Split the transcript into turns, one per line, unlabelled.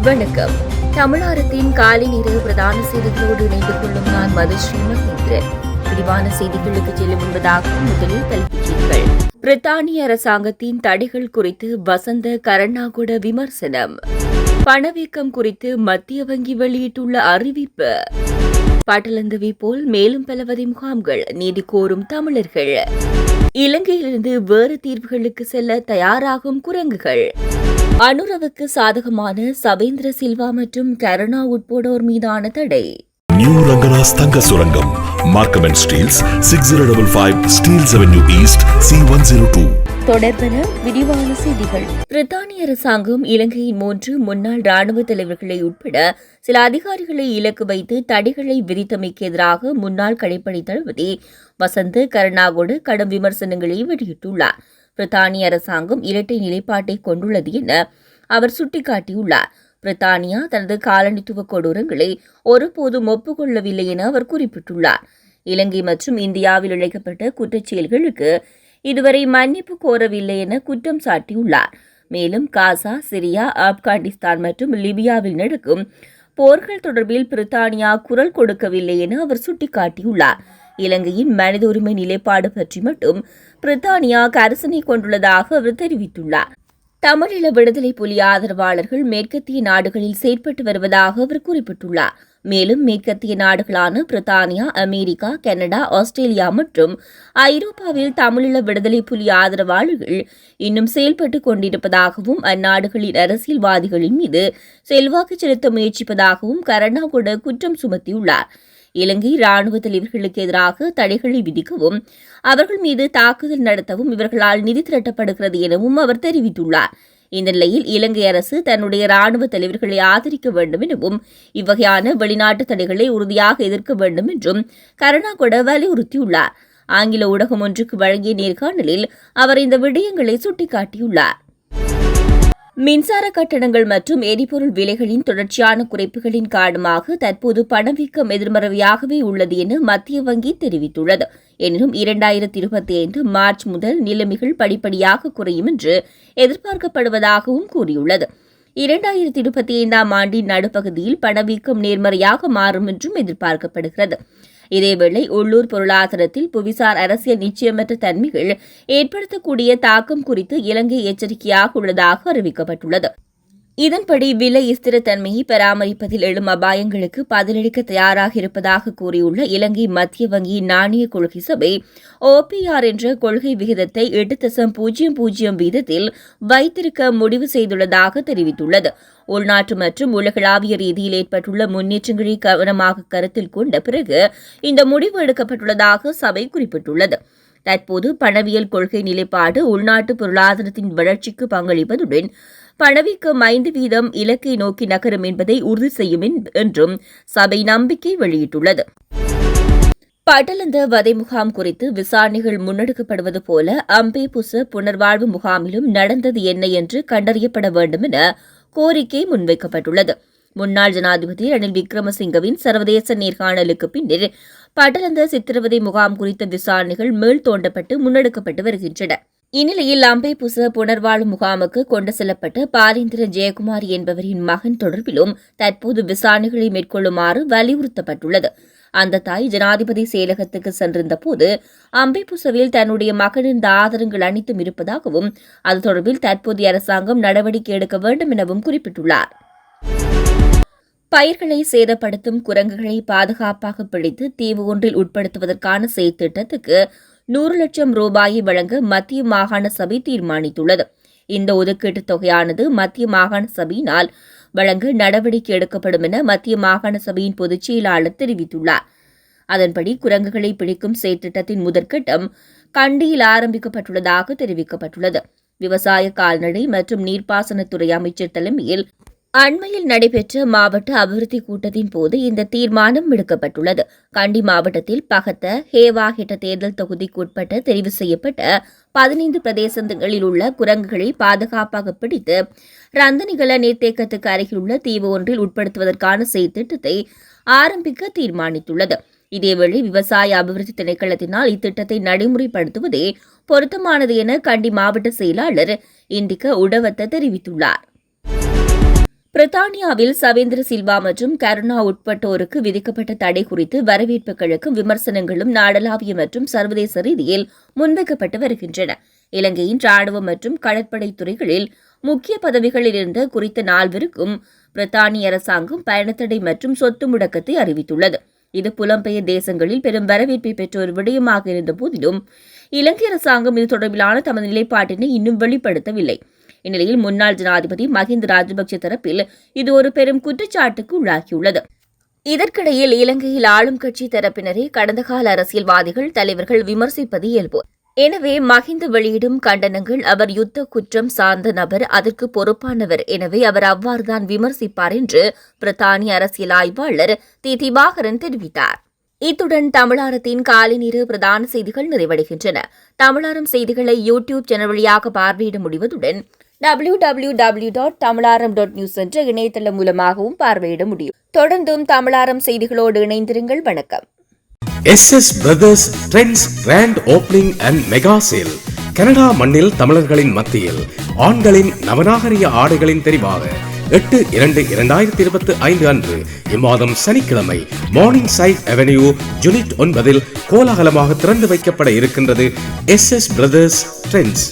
வணக்கம். தமிழகத்தின் காலை நேர பிரதான செய்திகளோடு இணைந்து கொள்ளும் நான் மதுஸ்ரீ மகேந்திரன். விரிவான செய்திகளுக்கு செல்லும் முன்பதாக முதலில் தலைப்புச் செய்திகள். பிரித்தானிய அரசாங்கத்தின் தடைகள் குறித்து வசந்த கருணாகுட விமர்சனம். பணவீக்கம் குறித்து மத்திய வங்கி வெளியிட்டுள்ள அறிவிப்பு. பாட்டலந்தவி போல் மேலும் பல வதி முகாம்கள் நீதி கோரும் தமிழர்கள். இலங்கையிலிருந்து வேறு தீர்வுகளுக்கு செல்ல தயாராகும் குரங்குகள். அனுரவுக்கு சாதகமான சவேந்திர சில்வா மற்றும் கருணா உட்பட்டோர் மீதான தடை.
நியூ ரங்கராஸ் தங்க சுரங்கம் Markham and Steeles 6055 Steeles Avenue East C102.
தொடர்பென விரிவான செய்திகள். பிரித்தானிய அரசாங்கம் இலங்கையின் 3 முன்னாள் ராணுவ தலைவர்களை உட்பட சில அதிகாரிகளை இலக்கு வைத்து தடைகளை விதித்தமைக்கு எதிராக முன்னாள் கடற்படை தளபதி வசந்த கருணாகுட கடும் விமர்சனங்களை வெளியிட்டுள்ளார். பிரித்தானிய அரசாங்கம் இரட்டை நிலைப்பாட்டை கொண்டுள்ளது என அவர் சுட்டிக்காட்டியுள்ளார். பிரித்தானியா தனது காலனித்துவ கொடூரங்களை ஒருபோதும் ஒப்புக்கொள்ளவில்லை என அவர் குறிப்பிட்டுள்ளார். இலங்கை மற்றும் இந்தியாவில் இழைக்கப்பட்ட குற்றச்செயல்களுக்கு இதுவரை மன்னிப்பு கோரவில்லை என குற்றம் சாட்டியுள்ளார். மேலும் காசா, சிரியா, ஆப்கானிஸ்தான் மற்றும் லிபியாவில் நடக்கும் போர்கள் தொடர்பில் பிரித்தானியா குரல் கொடுக்கவில்லை என அவர் சுட்டிக்காட்டியுள்ளார். இலங்கையின் மனித உரிமை நிலைப்பாடு பற்றி மட்டும் பிரித்தானியா கரிசனை கொண்டுள்ளதாக அவர் தெரிவித்துள்ளார். தமிழீழ விடுதலை புலி ஆதரவாளர்கள் மேற்கத்திய நாடுகளில் செயற்பட்டு வருவதாக அவர் குறிப்பிட்டுள்ளார். மேலும் மேற்கத்திய நாடுகளான பிரித்தானியா, அமெரிக்கா, கனடா, ஆஸ்திரேலியா மற்றும் ஐரோப்பாவில் தமிழீழ விடுதலை புலி ஆதரவாளர்கள் இன்னும் செயல்பட்டுக் கொண்டிருப்பதாகவும் அந்நாடுகளின் அரசியல்வாதிகளின் மீது செல்வாக்கு செலுத்த முயற்சிப்பதாகவும் கருணாகுட குற்றம் சுமத்தியுள்ளார். இலங்கை ராணுவ தலைவர்களுக்கு எதிராக தடைகளை விதிக்கவும் அவர்கள் மீது தாக்குதல் நடத்தவும் இவர்களால் நிதி திரட்டப்படுகிறது எனவும் அவர் தெரிவித்துள்ளார். இந்த நிலையில் இலங்கை அரசு தன்னுடைய ராணுவ தலைவர்களை ஆதரிக்க வேண்டும் எனவும் இவ்வகையான வெளிநாட்டு தடைகளை உறுதியாக எதிர்க்க வேண்டும் என்றும் கருணாகுட வலியுறுத்தியுள்ளார். ஆங்கில ஊடகம் ஒன்றுக்கு வழங்கிய நேர்காணலில் அவர் இந்த விடயங்களை சுட்டிக்காட்டியுள்ளார். மின்சார கட்டணங்கள் மற்றும் எரிபொருள் விலைகளின் தொடர்ச்சியான குறைப்புகளின் காரணமாக தற்போது பணவீக்கம் எதிர்மறையாகவே உள்ளது என மத்திய வங்கி தெரிவித்துள்ளது. எனினும் 2025 மார்ச் முதல் நிலைமைகள் படிப்படியாக குறையும் என்று எதிர்பார்க்கப்படுவதாகவும் கூறியுள்ளது. 2025 ஆண்டின் நடுப்பகுதியில் பணவீக்கம் நேர்மறையாக மாறும் என்றும் எதிர்பார்க்கப்படுகிறது. இதேவேளை உள்ளூர் பொருளாதாரத்தில் புவிசார் அரசியல் நிச்சயமற்ற தன்மைகள் ஏற்படுத்தக்கூடிய தாக்கம் குறித்து இலங்கை எச்சரிக்கையாக உள்ளதாக அறிவிக்கப்பட்டுள்ளது. இதன்படி விலை ஸ்திரத்தன்மையை பராமரிப்பதில் எழும் அபாயங்களுக்கு பதிலளிக்க தயாராக இருப்பதாக கூறியுள்ள இலங்கை மத்திய வங்கியின் நாணய கொள்கை சபை OPR என்ற கொள்கை விகிதத்தை 8.00 வீதத்தில் வைத்திருக்க முடிவு செய்துள்ளதாக தெரிவித்துள்ளது. உள்நாட்டு மற்றும் உலகளாவிய ரீதியில் ஏற்பட்டுள்ள முன்னேற்றங்களை கவனமாக கருத்தில் கொண்ட பிறகு இந்த முடிவு எடுக்கப்பட்டுள்ளதாக சபை குறிப்பிட்டுள்ளது. தற்போது பணவியல் கொள்கை நிலைப்பாடு உள்நாட்டு பொருளாதாரத்தின் வளர்ச்சிக்கு பங்களிப்பதுடன் பணவீக்கம் 5% இலக்கை நோக்கி நகரும் என்பதை உறுதி செய்யும் என்றும் சபை நம்பிக்கை வெளியிட்டுள்ளது. பாட்டலந்த வதை முகாம் குறித்து விசாரணைகள் முன்னெடுக்கப்படுவது போல அம்பேபுச புனர்வாழ்வு முகாமிலும் நடந்தது என்ன என்று கண்டறியப்பட வேண்டும் என கோரிக்கை முன்வைக்கப்பட்டுள்ளது. முன்னாள் ஜனாதிபதி ரணில் விக்ரமசிங்கவின் சர்வதேச நேர்காணலுக்கு பின்னர் பாட்டலந்த சித்திரவதை முகாம் குறித்த விசாரணைகள் மேல் தோண்டப்பட்டு முன்னெடுக்கப்பட்டு வருகின்றன. இந்நிலையில் அம்பேபுச புனர்வாழ்வு முகாமுக்கு கொண்டு செல்லப்பட்ட பாலேந்திர ஜெயக்குமார் என்பவரின் மகன் தொடர்பிலும் தற்போது விசாரணைகளை மேற்கொள்ளுமாறு வலியுறுத்தப்பட்டுள்ளது. அந்த தாய் ஜனாதிபதி செயலகத்துக்கு சென்றிருந்த போது அம்பேபுசவில் தன்னுடைய மகனின் ஆதாரங்கள் அனைத்தும் இருப்பதாகவும் அது தொடர்பில் தற்போதைய அரசாங்கம் நடவடிக்கை எடுக்க வேண்டும் எனவும் குறிப்பிட்டுள்ளார். பயிர்களை சேதப்படுத்தும் குரங்குகளை பாதுகாப்பாக பிடித்து தீவு ஒன்றில் உட்படுத்துவதற்கான செயற்திட்டத்துக்கு 100 லட்சம் ரூபாயை வழங்க மத்திய மாகாண சபை தீர்மானித்துள்ளது. இந்த ஒதுக்கீட்டுத் தொகையானது மத்திய மாகாண சபையினால் வழங்க நடவடிக்கை எடுக்கப்படும் என மத்திய மாகாண சபையின் பொதுச் செயலாளர் தெரிவித்துள்ளார். அதன்படி குரங்குகளை பிடிக்கும் செயற்திட்டத்தின் முதற்கட்டம் கண்டியில் ஆரம்பிக்கப்பட்டுள்ளதாக தெரிவிக்கப்பட்டுள்ளது. விவசாய, கால்நடை மற்றும் நீர்ப்பாசனத்துறை அமைச்சர் தலைமையில் அண்மையில் நடைபெற்ற மாவட்ட அபிவிருத்தி கூட்டத்தின் போது இந்த தீர்மானம் எடுக்கப்பட்டுள்ளது. கண்டி மாவட்டத்தில் பகத்த, ஹேவாஹெட்ட தேர்தல் தொகுதிக்கு உட்பட்ட தெரிவு செய்யப்பட்ட 15 பிரதேசங்களில் உள்ள குரங்குகளை பாதுகாப்பாக பிடித்து ரந்தனிகல நீர்த்தேக்கத்துக்கு அருகில் உள்ள தீவு ஒன்றில் உட்படுத்துவதற்கான செயற்திட்டத்தை ஆரம்பிக்க தீர்மானித்துள்ளது. இதேவேளை விவசாய அபிவிருத்தி திணைக்களத்தினால் இத்திட்டத்தை நடைமுறைப்படுத்துவதே பொருத்தமானது என கண்டி மாவட்ட செயலாளர் இந்திக்க உடவத்த தெரிவித்துள்ளார். பிரித்தானியாவில் சவேந்திர சில்வா மற்றும் கருணா உட்பட்டோருக்கு விதிக்கப்பட்ட தடை குறித்து வரவேற்புகளுக்கும் விமர்சனங்களும் நாடளாவிய மற்றும் சர்வதேச ரீதியில் முன்வைக்கப்பட்டு வருகின்றன. இலங்கையின் ராணுவ மற்றும் கடற்படை துறைகளில் முக்கிய பதவிகளில் இருந்த குறித்த நால்வருக்கும் பிரித்தானிய அரசாங்கம் பயணத்தடை மற்றும் சொத்து முடக்கத்தை அறிவித்துள்ளது. இது புலம்பெயர் தேசங்களில் பெரும் வரவேற்பை பெற்ற ஒரு விடயமாக இருந்த போதிலும் இலங்கை அரசாங்கம் இது தொடர்பிலான தமது நிலைப்பாட்டினை இன்னும் வெளிப்படுத்தவில்லை. இந்நிலையில் முன்னாள் ஜனாதிபதி மஹிந்த ராஜபக்சே தரப்பில் இது ஒரு பெரும் குற்றச்சாட்டுக்கு உள்ளாகியுள்ளது. இதற்கிடையில் இலங்கையில் ஆளும் கட்சி தரப்பினரை கடந்த கால அரசியல்வாதிகள் தலைவர்கள் விமர்சிப்பது இயல்பு. எனவே மஹிந்த வெளியிடும் கண்டனங்கள் அவர் யுத்த குற்றம் சார்ந்த நபர், அதற்கு பொறுப்பானவர், எனவே அவர் அவ்வாறுதான் விமர்சிப்பார் என்று பிரித்தானிய அரசியல் ஆய்வாளர் திவாகரன் தெரிவித்தார். இத்துடன் தமிழாரத்தின் காலை நேர பிரதான செய்திகள் நிறைவடைகின்றன. தமிழாரம் செய்திகளை யூடியூப் சேனல் வழியாக பார்வையிட முடிவதுடன் www.tamalaram.news என்ற இணையதளம் மூலமாகவும் பார்வையிட முடியும். தொடர்ந்தும் தமிழாரம் செய்திகளோடு இணைந்திருங்கள். வணக்கம்.
SS Brothers Trends Grand Opening and Mega Sale. Canada மண்ணில் தமிழர்களின் மத்தியில் ஆண்களின் நவநாகரிக ஆடைகளின் தெரிவாக 8/2/2025 அன்று இம்மாதம் சனிக்கிழமை மார்னிங் சைட் அவென்யூ யூனிட் 9 கோலாகலமாக திறந்து வைக்கப்பட இருக்கின்றது SS Brothers Trends.